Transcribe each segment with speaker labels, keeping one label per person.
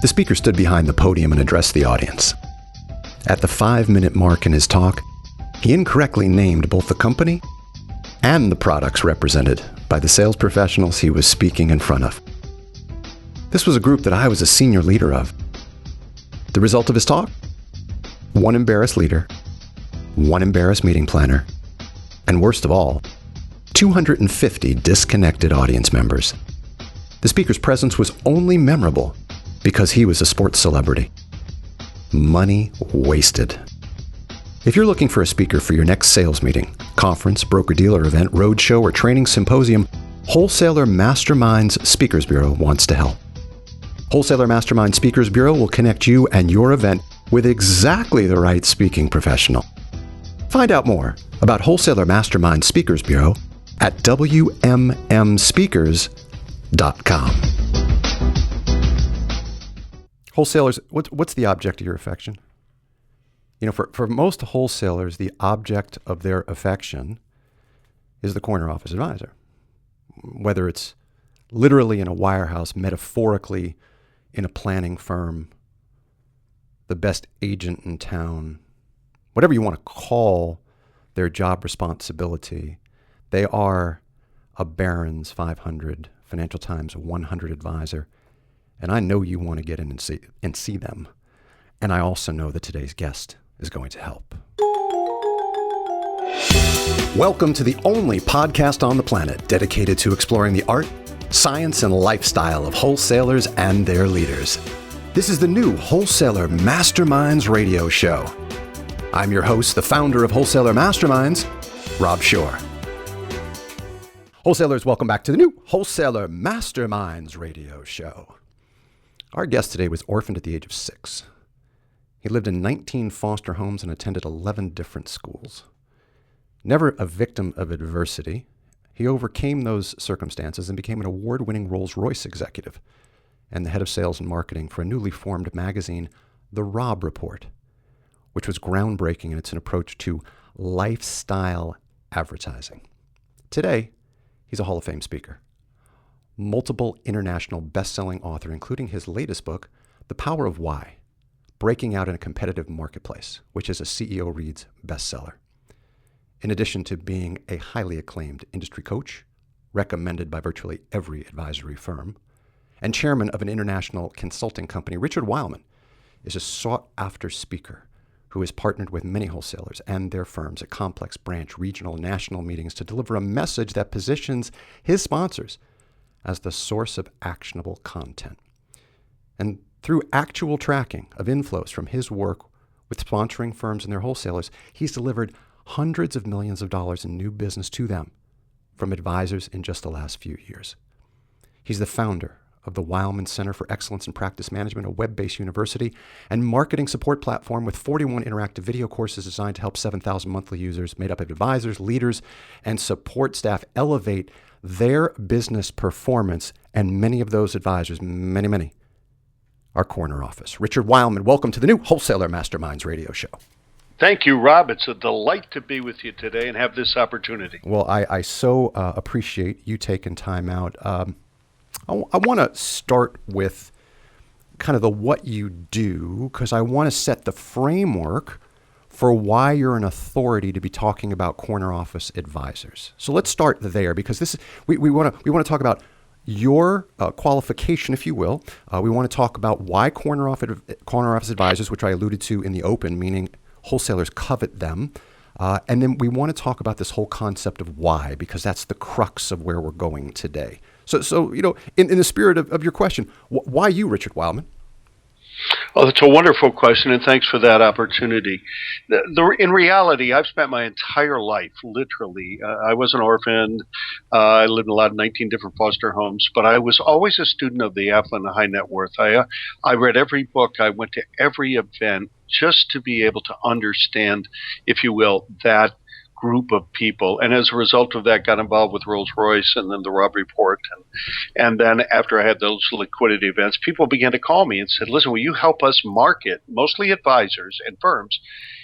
Speaker 1: The speaker stood behind the podium and addressed the audience. At the 5-minute mark in his talk, he incorrectly named both the company and the products represented by the sales professionals he was speaking in front of. This was a group that I was a senior leader of. The result of his talk? One embarrassed leader, one embarrassed meeting planner, and worst of all, 250 disconnected audience members. The speaker's presence was only memorable because he was a sports celebrity. Money wasted. If you're looking for a speaker for your next sales meeting, conference, broker-dealer event, roadshow, or training symposium, Wholesaler Masterminds Speakers Bureau wants to help. Wholesaler Mastermind Speakers Bureau will connect you and your event with exactly the right speaking professional. Find out more about Wholesaler Mastermind Speakers Bureau at wmmspeakers.com. Wholesalers, what's the object of your affection? You know, for most wholesalers, the object of their affection is the corner office advisor. Whether it's literally in a wirehouse, metaphorically in a planning firm, the best agent in town, whatever you want to call their job responsibility, they are a Barron's 500, Financial Times 100 advisor. And I know you want to get in and see them. And I also know that today's guest is going to help. Welcome to the only podcast on the planet dedicated to exploring the art, science, and lifestyle of wholesalers and their leaders. This is the new Wholesaler Masterminds radio show. I'm your host, the founder of Wholesaler Masterminds, Rob Shore. Wholesalers, welcome back to the new Wholesaler Masterminds radio show. Our guest today was orphaned at the age of 6. He lived in 19 foster homes and attended 11 different schools. Never a victim of adversity, he overcame those circumstances and became an award-winning Rolls-Royce executive and the head of sales and marketing for a newly formed magazine, The Rob Report, which was groundbreaking in its approach to lifestyle advertising. Today, he's a Hall of Fame speaker, multiple international best-selling author, including his latest book, The Power of Why, Breaking Out in a Competitive Marketplace, which is a CEO Reads bestseller. In addition to being a highly acclaimed industry coach, recommended by virtually every advisory firm, and chairman of an international consulting company, Richard Weylman is a sought-after speaker who has partnered with many wholesalers and their firms at complex branch, regional, and national meetings to deliver a message that positions his sponsors as the source of actionable content. And through actual tracking of inflows from his work with sponsoring firms and their wholesalers, he's delivered hundreds of millions of dollars in new business to them from advisors in just the last few years. He's the founder of the Weylman Center for Excellence in Practice Management, a web-based university and marketing support platform with 41 interactive video courses designed to help 7,000 monthly users made up of advisors, leaders, and support staff elevate their business performance. And many of those advisors, many, our corner office. Richard Weylman, welcome to the new Wholesaler Masterminds radio show.
Speaker 2: Thank you, Rob. It's a delight to be with you today and have this opportunity.
Speaker 1: Well, I so appreciate you taking time out. I want to start with kind of the what you do, because I want to set the framework for why you're an authority to be talking about corner office advisors. So let's start there, because this is, we want to talk about your qualification, if you will. We want to talk about why corner office advisors, which I alluded to in the open, meaning wholesalers covet them. And then we want to talk about this whole concept of why, because that's the crux of where we're going today. So you know, in the spirit of your question, why you, Richard Weylman?
Speaker 2: Oh, that's a wonderful question, and thanks for that opportunity. In reality, I've spent my entire life, literally. I was an orphan. I lived in 19 different foster homes, but I was always a student of the affluent and high net worth. I read every book. I went to every event just to be able to understand, if you will, that group of people. And as a result of that, got involved with Rolls-Royce and then the Rob Report. And then after I had those liquidity events, people began to call me and said, listen, will you help us market, mostly advisors and firms?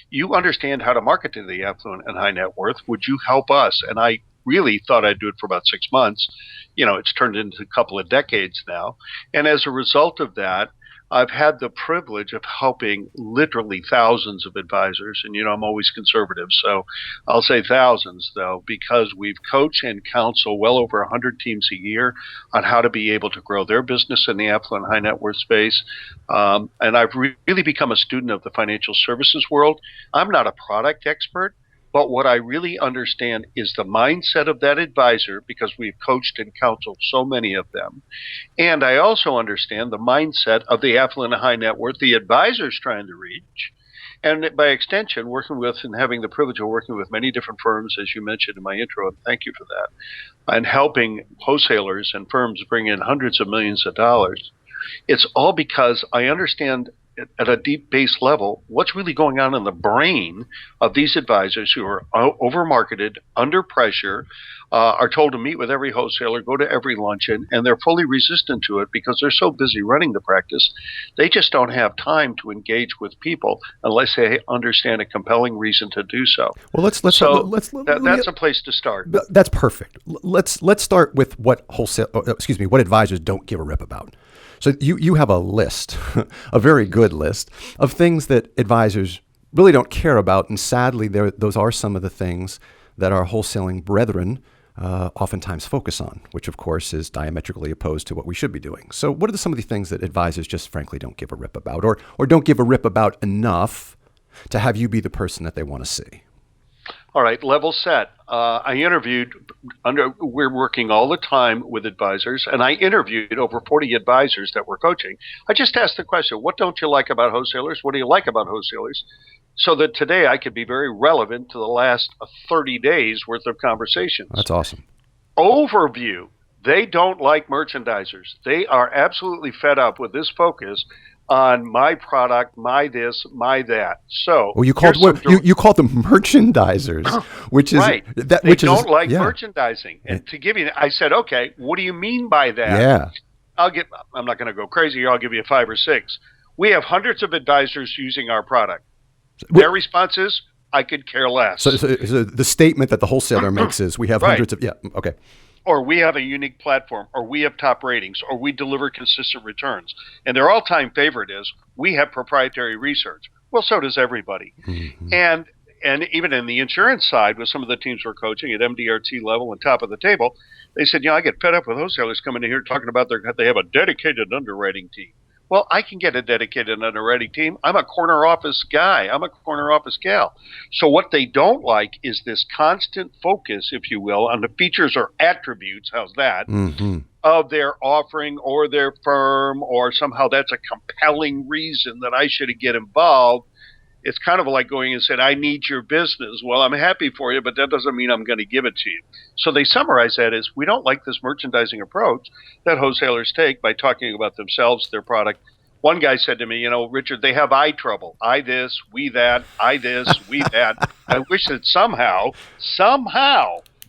Speaker 2: You understand how to market to the affluent and high net worth. Would you help us? And I really thought I'd do it for about 6 months. You know, it's turned into a couple of decades now. And as a result of that, I've had the privilege of helping literally thousands of advisors. And, I'm always conservative, so I'll say thousands, though, because we've coached and counsel well over 100 teams a year on how to be able to grow their business in the affluent high net worth space. And I've really become a student of the financial services world. I'm not a product expert, but what I really understand is the mindset of that advisor, because we've coached and counseled so many of them. And I also understand the mindset of the affluent and high net worth, the advisor's trying to reach. And by extension, working with and having the privilege of working with many different firms, as you mentioned in my intro, and thank you for that, and helping wholesalers and firms bring in hundreds of millions of dollars. It's all because I understand at a deep base level what's really going on in the brain of these advisors who are over-marketed, under pressure, are told to meet with every wholesaler, go to every luncheon, and they're fully resistant to it because they're so busy running the practice. They just don't have time to engage with people unless they understand a compelling reason to do so.
Speaker 1: Well, that's
Speaker 2: a place to start.
Speaker 1: That's perfect. Let's start with what what advisors don't give a rip about. So you have a list, a very good list of things that advisors really don't care about, and sadly, those are some of the things that our wholesaling brethren oftentimes focus on, which of course is diametrically opposed to what we should be doing. So what are some of the things that advisors just frankly don't give a rip about, or don't give a rip about enough to have you be the person that they want to see?
Speaker 2: All right, level set. We're working all the time with advisors, and I interviewed over 40 advisors that we're coaching. I just asked the question, what don't you like about wholesalers? What do you like about wholesalers? So that today I could be very relevant to the last 30 days worth of conversations.
Speaker 1: That's awesome.
Speaker 2: Overview. They don't like merchandisers. They are absolutely fed up with this focus on my product, my this, my that. So
Speaker 1: you called them merchandisers, which is
Speaker 2: right. They don't like merchandising. And to give you, I said, okay, what do you mean by that?
Speaker 1: Yeah.
Speaker 2: I'm not going to go crazy here. I'll give you 5 or 6. We have hundreds of advisors using our product. Their response is, I could care less.
Speaker 1: So the statement that the wholesaler makes is, we have hundreds of, okay.
Speaker 2: Or we have a unique platform, or we have top ratings, or we deliver consistent returns. And their all-time favorite is, we have proprietary research. Well, so does everybody. Mm-hmm. And even in the insurance side, with some of the teams we're coaching at MDRT level and top of the table, they said, I get fed up with wholesalers coming in here talking about they have a dedicated underwriting team. Well, I can get a dedicated underwriting team. I'm a corner office guy. I'm a corner office gal. So what they don't like is this constant focus, if you will, on the features or attributes, how's that, of their offering or their firm, or somehow that's a compelling reason that I should get involved. It's kind of like going and saying, I need your business. Well, I'm happy for you, but that doesn't mean I'm going to give it to you. So they summarize that as, we don't like this merchandising approach that wholesalers take by talking about themselves, their product. One guy said to me, Richard, they have eye trouble. I this, we that, I this, we that. I wish that somehow,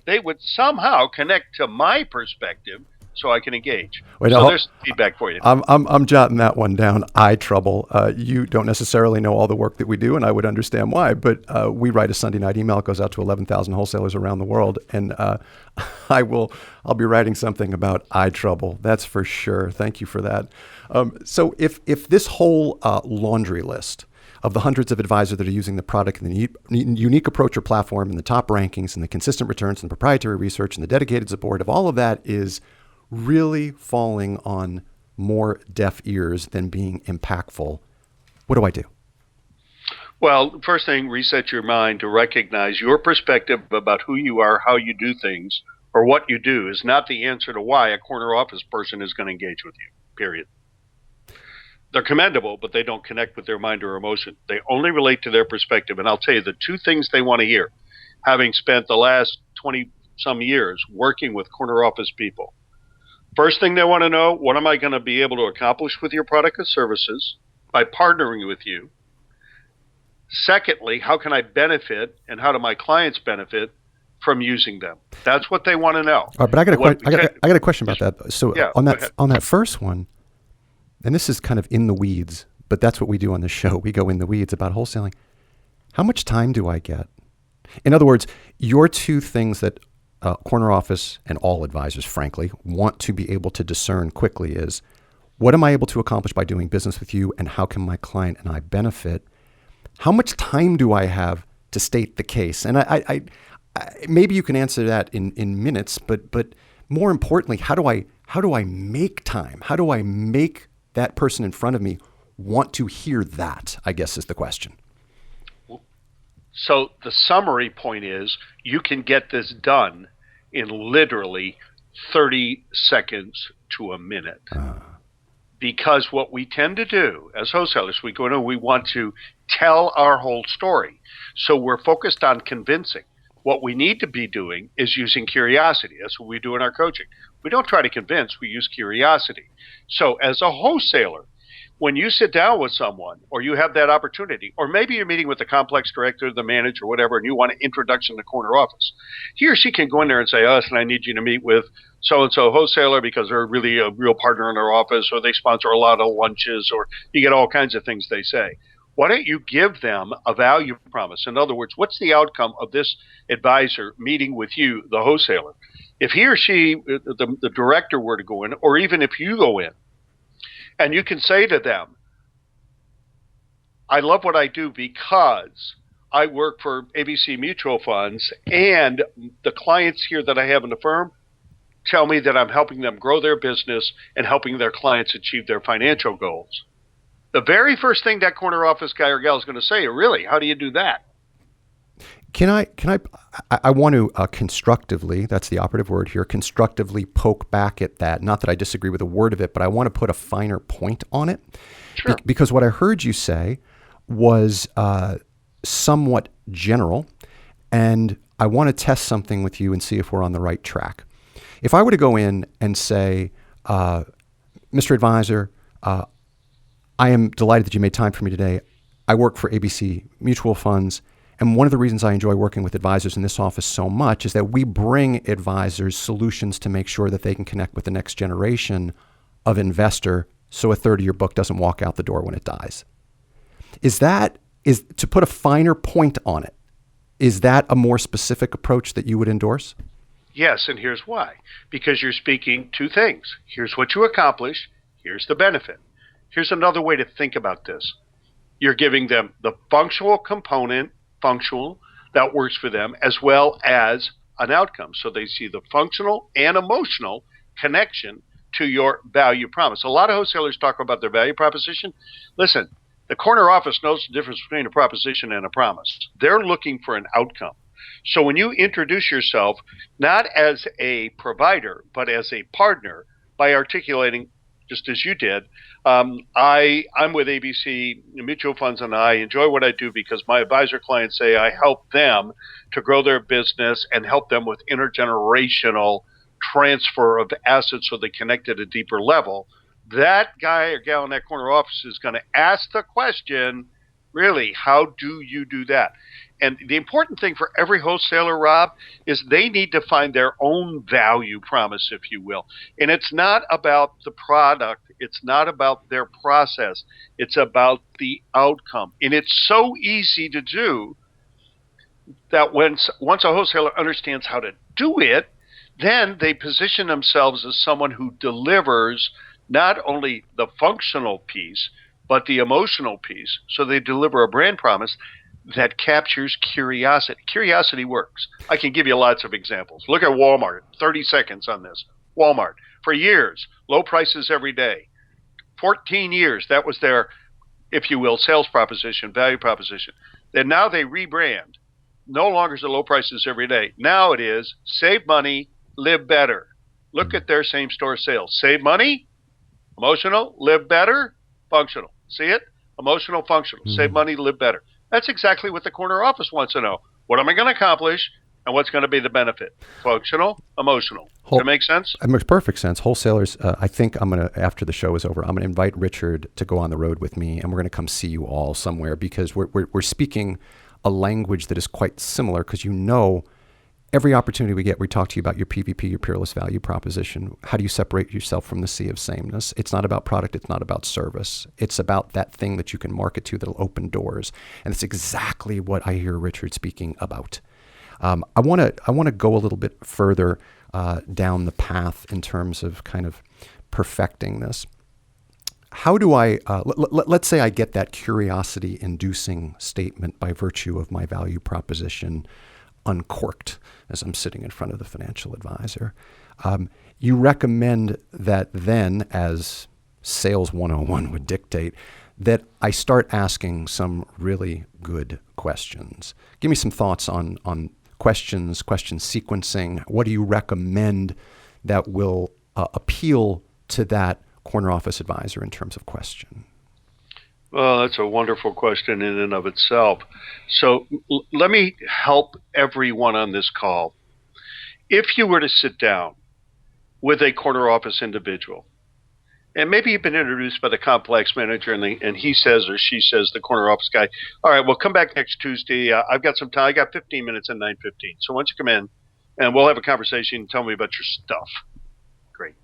Speaker 2: they would somehow connect to my perspective so I can engage. There's feedback for you.
Speaker 1: I'm jotting that one down. Eye trouble. You don't necessarily know all the work that we do, and I would understand why. But we write a Sunday night email. It goes out to 11,000 wholesalers around the world, and I'll be writing something about eye trouble. That's for sure. Thank you for that. So if this whole laundry list of the hundreds of advisors that are using the product and the unique approach or platform and the top rankings and the consistent returns and the proprietary research and the dedicated support, if all of that is really falling on more deaf ears than being impactful, what do I do?
Speaker 2: Well, first thing, reset your mind to recognize your perspective about who you are, how you do things, or what you do is not the answer to why a corner office person is going to engage with you, period. They're commendable, but they don't connect with their mind or emotion. They only relate to their perspective. And I'll tell you the 2 things they want to hear, having spent the last 20-some years working with corner office people. First thing they want to know, what am I going to be able to accomplish with your product and services by partnering with you? Secondly, how can I benefit and how do my clients benefit from using them? That's what they want to know.
Speaker 1: But I got a question about that. So on that first one, and this is kind of in the weeds, but that's what we do on the show. We go in the weeds about wholesaling. How much time do I get? In other words, your 2 things that corner office and all advisors, frankly, want to be able to discern quickly is, what am I able to accomplish by doing business with you, and how can my client and I benefit? How much time do I have to state the case? And I maybe you can answer that in minutes, but more importantly, how do I make time? How do I make that person in front of me want to hear that, I guess, is the question.
Speaker 2: So the summary point is you can get this done in literally 30 seconds to a minute. Because what we tend to do as wholesalers, we go in and we want to tell our whole story. So we're focused on convincing. What we need to be doing is using curiosity. That's what we do in our coaching. We don't try to convince, we use curiosity. So as a wholesaler, when you sit down with someone or you have that opportunity, or maybe you're meeting with the complex director, the manager, whatever, and you want an introduction to the corner office, he or she can go in there and say, listen, I need you to meet with so-and-so wholesaler because they're really a real partner in our office, or they sponsor a lot of lunches, or you get all kinds of things they say. Why don't you give them a value promise? In other words, what's the outcome of this advisor meeting with you, the wholesaler? If he or she, the director, were to go in, or even if you go in, and you can say to them, I love what I do because I work for ABC Mutual Funds, and the clients here that I have in the firm tell me that I'm helping them grow their business and helping their clients achieve their financial goals. The very first thing that corner office guy or gal is going to say, really, how do you do that?
Speaker 1: I want to constructively, that's the operative word here, constructively poke back at that. Not that I disagree with a word of it, but I want to put a finer point on it.
Speaker 2: Sure.
Speaker 1: Because what I heard you say was somewhat general, and I want to test something with you and see if we're on the right track. If I were to go in and say, Mr. Advisor, I am delighted that you made time for me today. I work for ABC Mutual Funds. And one of the reasons I enjoy working with advisors in this office so much is that we bring advisors solutions to make sure that they can connect with the next generation of investor so a third of your book doesn't walk out the door when it dies. Is to put a finer point on it, is that a more specific approach that you would endorse?
Speaker 2: Yes, and here's why. Because you're speaking two things. Here's what you accomplish. Here's the benefit. Here's another way to think about this. You're giving them the functional component, that works for them, as well as an outcome. So they see the functional and emotional connection to your value promise. A lot of wholesalers talk about their value proposition. Listen, the corner office knows the difference between a proposition and a promise. They're looking for an outcome. So when you introduce yourself, not as a provider, but as a partner, by articulating, just as you did, I'm with ABC Mutual Funds, and I enjoy what I do because my advisor clients say I help them to grow their business and help them with intergenerational transfer of assets so they connect at a deeper level. That guy or gal in that corner office is going to ask the question, really, how do you do that? And the important thing for every wholesaler, Rob, is they need to find their own value promise, if you will. And it's not about the product. It's not about their process. It's about the outcome. And it's so easy to do that once a wholesaler understands how to do it, then they position themselves as someone who delivers not only the functional piece, but the emotional piece. So they deliver a brand promise that captures curiosity. Curiosity works. I can give you lots of examples. Look at Walmart. 30 seconds on this. Walmart. For years, low prices every day. 14 years, that was their, if you will, sales proposition, value proposition. Then now they rebrand. No longer is it low prices every day. Now it is save money, live better. Look at their same store sales. Save money, emotional, live better, functional. See it? Emotional, functional. Save money, live better. That's exactly what the corner office wants to know. What am I going to accomplish, and what's going to be the benefit? Functional, emotional. Does that make sense?
Speaker 1: It makes perfect sense. Wholesalers, I think I'm going to, after the show is over, I'm going to invite Richard to go on the road with me, and we're going to come see you all somewhere because we're speaking a language that is quite similar because every opportunity we get, we talk to you about your PVP, your peerless value proposition. How do you separate yourself from the sea of sameness? It's not about product. It's not about service. It's about that thing that you can market to that'll open doors. And it's exactly what I hear Richard speaking about. I want to go a little bit further down the path in terms of kind of perfecting this. how do I, let's say I get that curiosity-inducing statement by virtue of my value proposition uncorked as I'm sitting in front of the financial advisor. You recommend that then, as Sales 101 would dictate, that I start asking some really good questions. Give me some thoughts on questions, question sequencing. What do you recommend that will appeal to that corner office advisor in terms of question?
Speaker 2: Well, that's a wonderful question in and of itself. So let me help everyone on this call. If you were to sit down with a corner office individual, and maybe you've been introduced by the complex manager, and he says or she says, the corner office guy, all right, well, come back next Tuesday. I've got some time. I got 15 minutes at 9:15. So why don't you come in, and we'll have a conversation and tell me about your stuff. Great.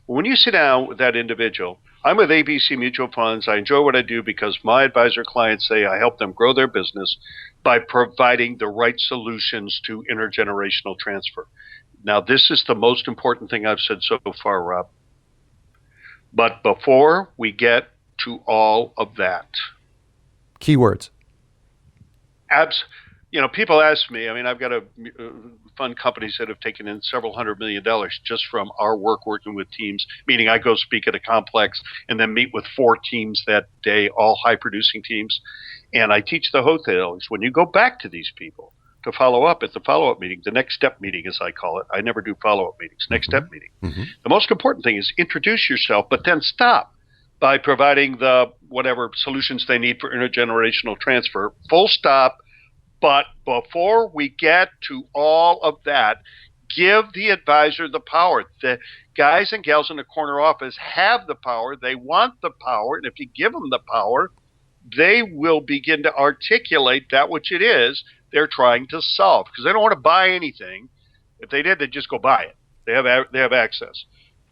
Speaker 2: When you sit down with that individual, I'm with ABC Mutual Funds. I enjoy what I do because my advisor clients say I help them grow their business by providing the right solutions to intergenerational transfer. Now, this is the most important thing I've said so far, Rob. But before we get to all of that,
Speaker 1: keywords.
Speaker 2: People ask me, I've got a fund companies that have taken in several $100 million just from our work working with teams, meaning I go speak at a complex and then meet with 4 teams that day, all high producing teams. And I teach the wholesalers, when you go back to these people to follow up at the follow-up meeting, the next step meeting, as I call it. I never do follow-up meetings, next step meeting. The most important thing is introduce yourself, but then stop by providing the whatever solutions they need for intergenerational transfer, full stop. But before we get to all of that, give the advisor the power. The guys and gals in the corner office have the power. They want the power. And if you give them the power, they will begin to articulate that which it is they're trying to solve, because they don't want to buy anything. If they did, they'd just go buy it. They have access.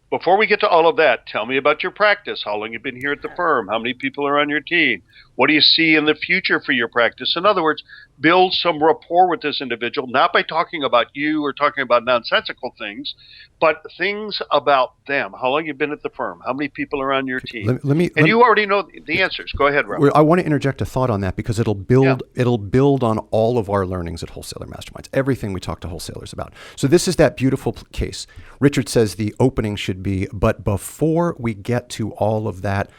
Speaker 2: Before we get to all of that, tell me about your practice. How long you've been here at the firm? How many people are on your team? What do you see in the future for your practice? In other words, build some rapport with this individual, not by talking about you or talking about nonsensical things, but things about them. How long you've been at the firm? How many people are on your team? You already know the answers. Go ahead, Rob.
Speaker 1: I want to interject a thought on that because it'll build on all of our learnings at Wholesaler Masterminds, everything we talk to wholesalers about. So this is that beautiful case. Richard says the opening should be, but before we get to all of that,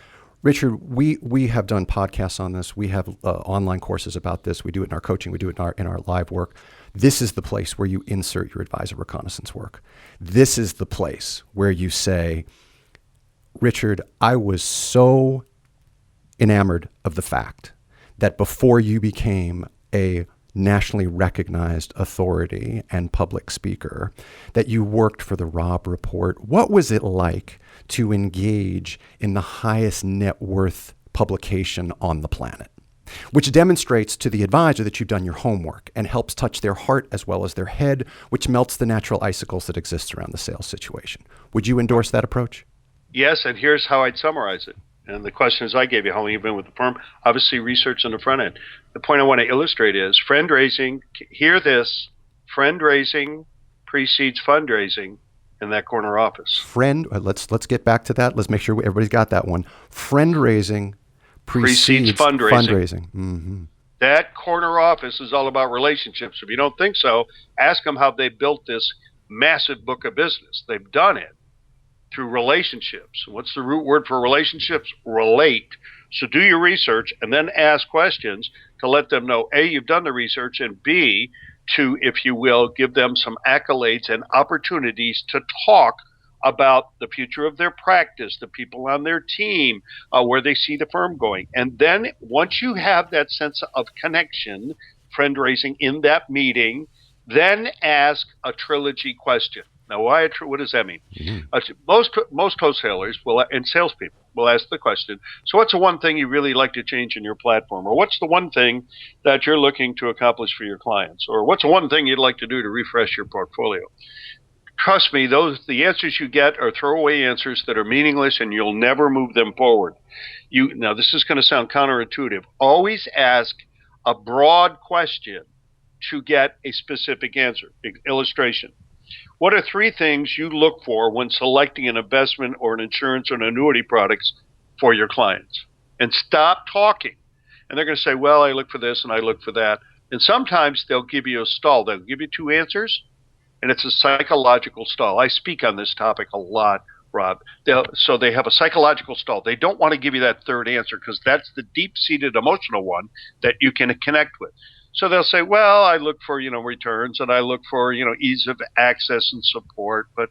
Speaker 1: Richard, we have done podcasts on this. We have online courses about this. We do it in our coaching. We do it in our live work. This is the place where you insert your advisor reconnaissance work. This is the place where you say, Richard, I was so enamored of the fact that before you became a nationally recognized authority and public speaker, that you worked for the Robb Report. What was it like to engage in the highest net worth publication on the planet? Which demonstrates to the advisor that you've done your homework and helps touch their heart as well as their head, which melts the natural icicles that exist around the sales situation. Would you endorse that approach?
Speaker 2: Yes, and here's how I'd summarize it. And the questions I gave you, how long you've been with the firm, obviously research on the front end. The point I want to illustrate is fundraising, hear this, fundraising precedes fundraising in that corner office.
Speaker 1: Let's get back to that. Let's make sure everybody's got that one. Fundraising precedes fundraising. Mm-hmm.
Speaker 2: That corner office is all about relationships. If you don't think so, ask them how they built this massive book of business. They've done it through relationships. What's the root word for relationships? Relate. So do your research and then ask questions to let them know, A, you've done the research, and B, to, if you will, give them some accolades and opportunities to talk about the future of their practice, the people on their team, where they see the firm going. And then once you have that sense of connection, fundraising in that meeting, then ask a trilogy question. Now, what does that mean? Mm-hmm. Most wholesalers and salespeople will ask the question, so what's the one thing you really like to change in your platform? Or what's the one thing that you're looking to accomplish for your clients? Or what's the one thing you'd like to do to refresh your portfolio? Trust me, the answers you get are throwaway answers that are meaningless and you'll never move them forward. Now, this is going to sound counterintuitive. Always ask a broad question to get a specific answer. Illustration. What are 3 things you look for when selecting an investment or an insurance or an annuity products for your clients, and stop talking. And they're going to say, well, I look for this and I look for that. And sometimes they'll give you a stall. They'll give you two answers, and it's a psychological stall. I speak on this topic a lot, Rob. So they have a psychological stall. They don't want to give you that third answer because that's the deep-seated emotional one that you can connect with. So they'll say, well, I look for, returns, and I look for, ease of access and support. But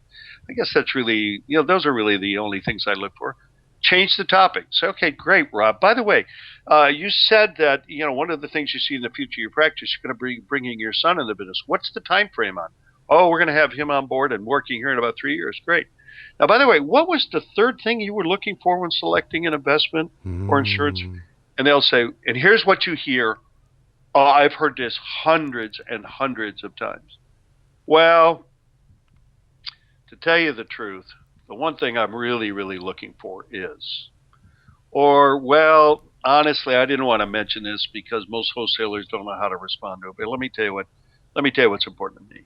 Speaker 2: I guess that's really, those are really the only things I look for. Change the topic. Say, okay, great, Rob. By the way, you said that, one of the things you see in the future of your practice, you're going to be bringing your son in the business. What's the time frame on? Oh, we're going to have him on board and working here in about 3 years. Great. Now, by the way, what was the third thing you were looking for when selecting an investment or insurance? And they'll say, and here's what you hear. Oh, I've heard this hundreds and hundreds of times. Well, to tell you the truth, the one thing I'm really, really looking for is, or, well, honestly, I didn't want to mention this because most wholesalers don't know how to respond to it. But let me tell you what's important to me.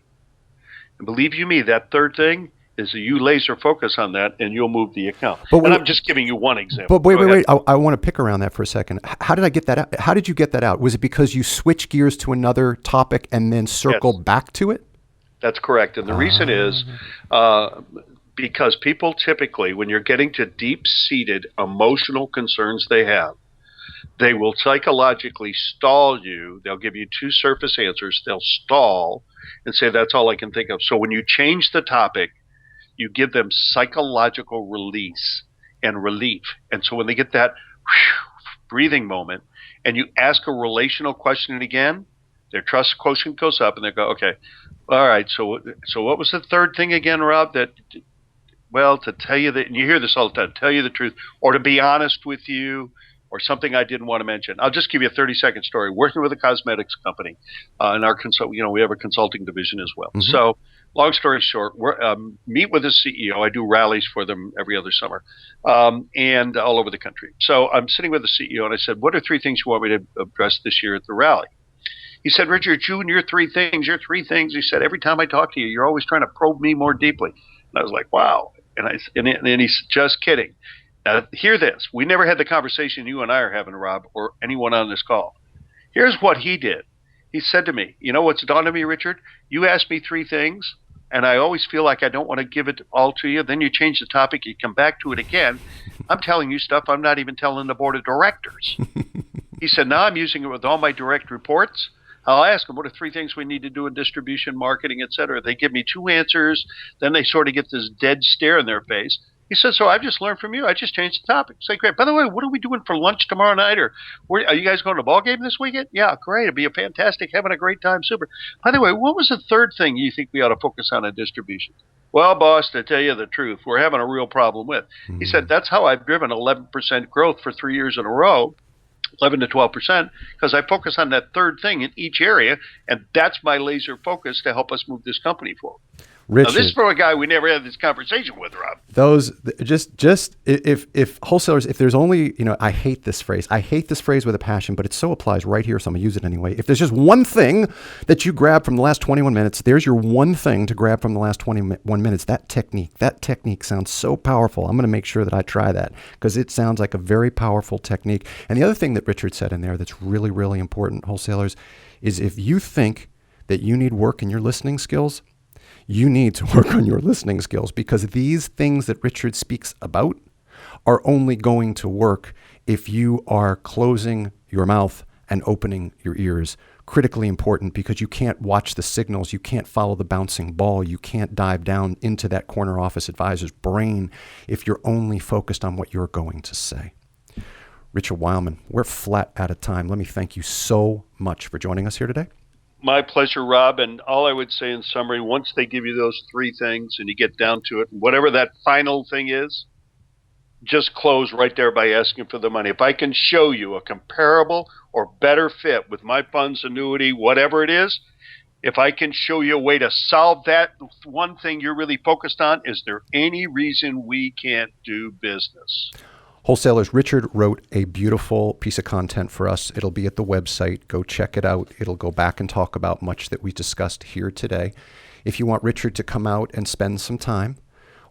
Speaker 2: And believe you me, that third thing is that you laser focus on that and you'll move the account. I'm just giving you one example.
Speaker 1: But wait. I want to pick around that for a second. How did I get that out? How did you get that out? Was it because you switched gears to another topic and then circled back to it?
Speaker 2: That's correct. And the reason is because people typically, when you're getting to deep-seated emotional concerns they will psychologically stall you. They'll give you two surface answers. They'll stall and say, that's all I can think of. So when you change the topic, you give them psychological release and relief. And so when they get that breathing moment and you ask a relational question again, their trust quotient goes up and they go, okay, all right, so what was the third thing again, Rob? Well, to tell you that, and you hear this all the time, tell you the truth, or to be honest with you, or something I didn't want to mention. I'll just give you a 30-second story. Working with a cosmetics company, in our we have a consulting division as well. Mm-hmm. So, long story short, we meet with the CEO. I do rallies for them every other summer, and all over the country. So I'm sitting with the CEO, and I said, "What are three things you want me to address this year at the rally?" He said, "Richard, your three things. He said, "Every time I talk to you, you're always trying to probe me more deeply." And I was like, "Wow." And he's just kidding. Now, hear this. We never had the conversation you and I are having, Rob, or anyone on this call. Here's what he did. He said to me, you know what's dawned on me, Richard? You asked me three things, and I always feel like I don't want to give it all to you. Then you change the topic. You come back to it again. I'm telling you stuff I'm not even telling the board of directors. He said, now I'm using it with all my direct reports. I'll ask them, what are three things we need to do in distribution, marketing, et cetera? They give me two answers. Then they sort of get this dead stare in their face. He said, so I've just learned from you. I just changed the topic. Say, great. By the way, what are we doing for lunch tomorrow night? Or are you guys going to a ball game this weekend? Yeah, great. It'll be a fantastic, having a great time. Super. By the way, what was the third thing you think we ought to focus on in distribution? Well, boss, to tell you the truth, we're having a real problem with. Mm-hmm. He said, that's how I've driven 11% growth for 3 years in a row. 11 to 12%, because I focus on that third thing in each area, and that's my laser focus to help us move this company forward.
Speaker 1: Richard,
Speaker 2: now, this is for a guy we never had this conversation with, Rob.
Speaker 1: Those just if wholesalers, if there's only, I hate this phrase. I hate this phrase with a passion, but it so applies right here, so I'm gonna use it anyway. If there's just one thing that you grab from the last 21 minutes, there's your one thing to grab from the last 21 minutes. That technique sounds so powerful. I'm gonna make sure that I try that because it sounds like a very powerful technique. And the other thing that Richard said in there that's really, really important, wholesalers, is if you think that you need work in your listening skills, you need to work on your listening skills, because these things that Richard speaks about are only going to work if you are closing your mouth and opening your ears. Critically important, because you can't watch the signals. You can't follow the bouncing ball. You can't dive down into that corner office advisor's brain if you're only focused on what you're going to say. Richard Weylman, we're flat out of time. Let me thank you so much for joining us here today.
Speaker 2: My pleasure, Rob. And all I would say in summary, once they give you those three things and you get down to it, whatever that final thing is, just close right there by asking for the money. If I can show you a comparable or better fit with my funds, annuity, whatever it is, if I can show you a way to solve that one thing you're really focused on, is there any reason we can't do business?
Speaker 1: Wholesalers, Richard wrote a beautiful piece of content for us. It'll be at the website. Go check it out. It'll go back and talk about much that we discussed here today. If you want Richard to come out and spend some time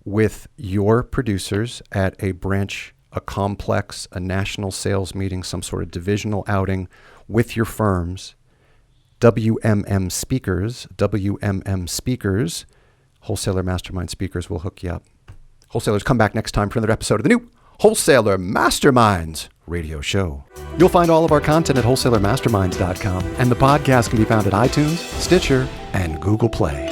Speaker 1: with your producers at a branch a complex, a national sales meeting, some sort of divisional outing with your firms, WMM Speakers, Wholesaler Mastermind Speakers will hook you up. Wholesalers, come back next time for another episode of the new Wholesaler Masterminds radio show. You'll find all of our content at wholesalermasterminds.com, and the podcast can be found at iTunes, Stitcher, and Google Play.